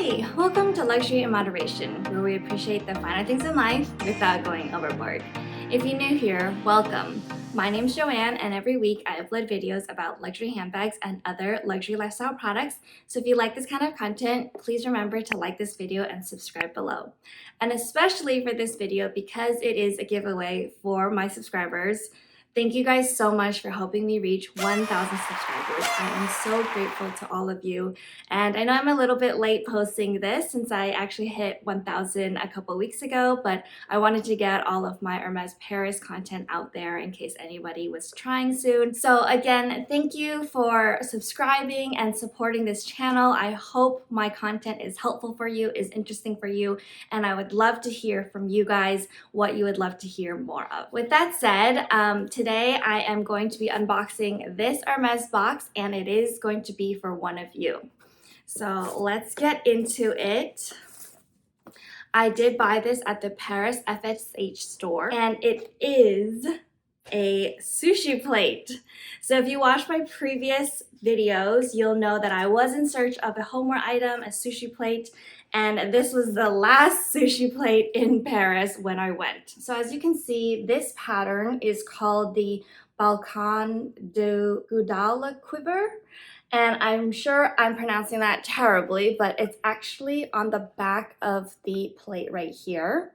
Hey, welcome to Luxury in Moderation, where we appreciate the finer things in life without going overboard. If you're new here, welcome. My name's Joanne, and every week I upload videos about luxury handbags and other luxury lifestyle products. So if you like this kind of content, please remember to like this video and subscribe below. And especially for this video, because it is a giveaway for my subscribers. Thank you guys so much for helping me reach 1,000 subscribers. I am so grateful to all of you. And I know I'm a little bit late posting this since I actually hit 1,000 a couple weeks ago, but I wanted to get all of my Hermes Paris content out there in case anybody was trying soon. So again, thank you for subscribing and supporting this channel. I hope my content is helpful for you, is interesting for you, and I would love to hear from you guys what you would love to hear more of. With that said, today I am going to be unboxing this Hermes box, and it is going to be for one of you. So let's get into it. I did buy this at the Paris FSH store, and it is a sushi plate. So if you watched my previous videos, you'll know that I was in search of a homeware item, a sushi plate, and this was the last sushi plate in Paris when I went. So as you can see, this pattern is called the Balkan de Goudal quiver. And I'm sure I'm pronouncing that terribly, but it's actually on the back of the plate right here.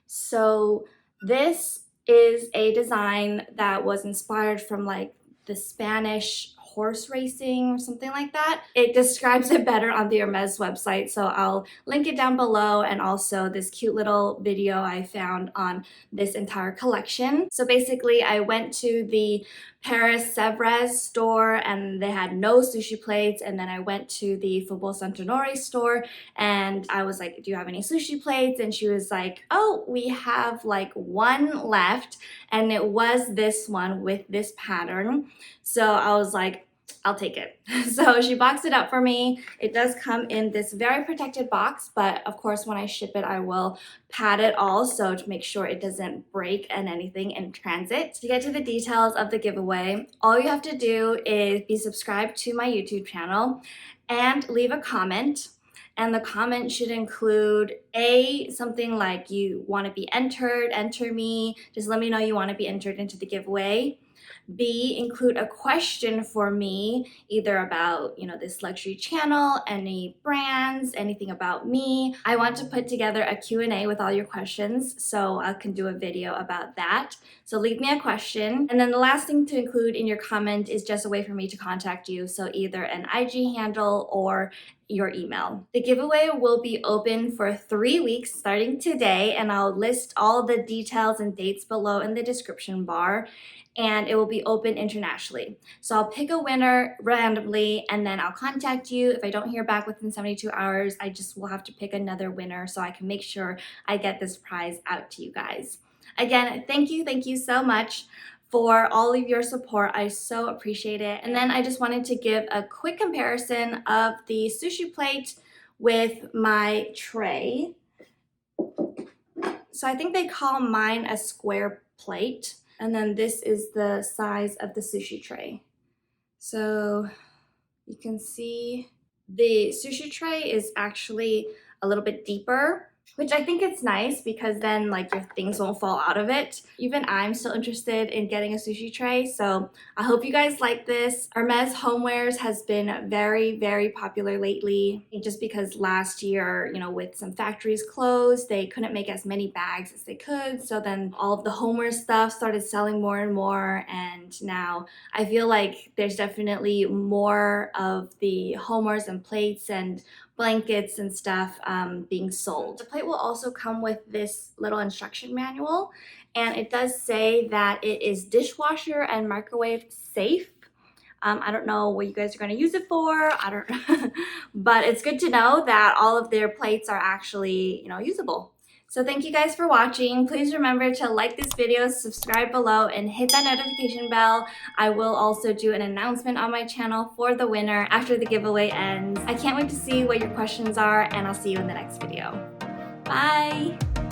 So this is a design that was inspired from like the Spanish horse racing or something like that. It describes it better on the Hermes website, so I'll link it down below, and also this cute little video I found on this entire collection. So basically I went to the Paris Sèvres store and they had no sushi plates, and then I went to the Faubourg Saint-Honoré store and I was like, do you have any sushi plates? And she was like, oh, we have like one left, and it was this one with this pattern. So I was like, I'll take it. So she boxed it up for me. It does come in this very protected box, but of course when I ship it, I will pad it also to make sure it doesn't break and anything in transit. To get to the details of the giveaway, all you have to do is be subscribed to my YouTube channel and leave a comment. And the comment should include something like you want to be entered, enter me, just let me know you want to be entered into the giveaway. B, include a question for me, either about, this luxury channel, any brands, anything about me. I want to put together a Q&A with all your questions, so I can do a video about that. So leave me a question. And then the last thing to include in your comment is just a way for me to contact you, so either an IG handle or your email. The giveaway will be open for 3 weeks starting today, and I'll list all the details and dates below in the description bar. And it will be open internationally. So I'll pick a winner randomly, and then I'll contact you. If I don't hear back within 72 hours, I just will have to pick another winner so I can make sure I get this prize out to you guys. Again, thank you so much for all of your support. I so appreciate it. And then I just wanted to give a quick comparison of the sushi plate with my tray. So I think they call mine a square plate. And then this is the size of the sushi tray. So you can see the sushi tray is actually a little bit deeper, which I think it's nice because then like your things won't fall out of it. Even I'm still interested in getting a sushi tray, so I hope you guys like this. Hermes homewares has been very, very popular lately, just because last year, with some factories closed, they couldn't make as many bags as they could. So then all of the homeware stuff started selling more and more, and now I feel like there's definitely more of the homewares and plates and blankets and stuff being sold. The plate will also come with this little instruction manual, and it does say that it is dishwasher and microwave safe. I don't know what you guys are going to use it for, but it's good to know that all of their plates are actually, usable. So thank you guys for watching. Please remember to like this video, subscribe below, and hit that notification bell. I will also do an announcement on my channel for the winner after the giveaway ends. I can't wait to see what your questions are, and I'll see you in the next video. Bye!